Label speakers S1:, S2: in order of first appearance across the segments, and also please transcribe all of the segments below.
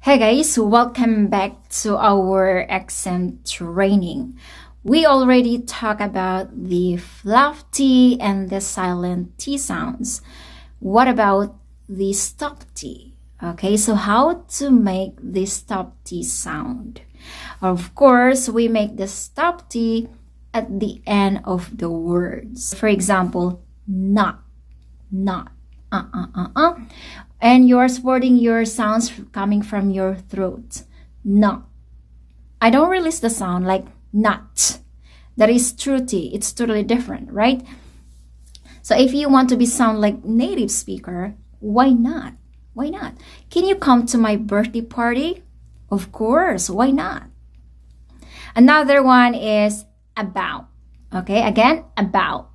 S1: Hey guys, welcome back to our accent training. We already talked about the fluff T and the silent T sounds. What about the stop T? Okay, so how to make the stop T sound? Of course, we make the stop T at the end of the words. For example, not, and you're supporting your sounds coming from your throat. No. I don't release the sound like not. That is true T. It's totally different, right? So if you want to be sound like native speaker, why not? Why not? Can you come to my birthday party? Of course, why not? Another one is about. Okay, again, about.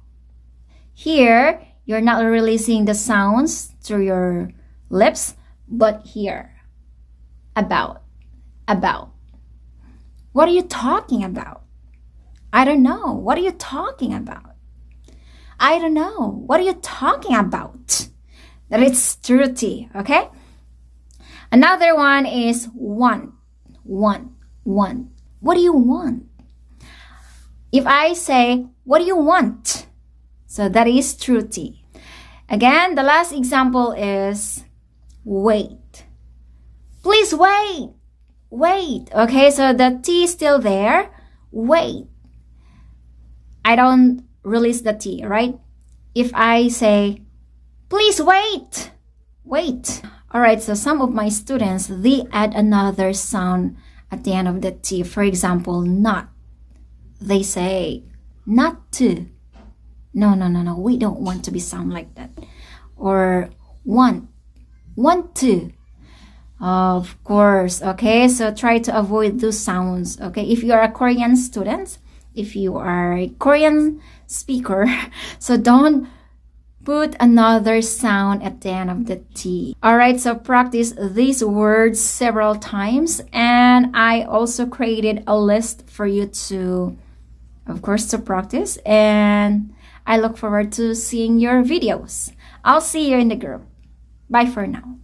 S1: Here, you're not releasing the sounds through your lips, but here. About. What are you talking about? I don't know. What are you talking about? I don't know. What are you talking about? That is true T, okay? Another one is want. What do you want? If I say, what do you want? So that is true T. Again, the last example is wait. Please wait. Wait. Okay, so the T is still there. Wait. I don't release the T, right? If I say, please wait. Wait. All right, so some of my students, they add another sound at the end of the T. For example, not. They say, not to. No. We don't want to be sound like that. Or want to. Of course, okay? So try to avoid those sounds, okay? If you are a Korean student, if you are a Korean speaker, so don't put another sound at the end of the T. All right, so practice these words several times. And I also created a list for you to, of course, to practice. And I look forward to seeing your videos. I'll see you in the group. Bye for now.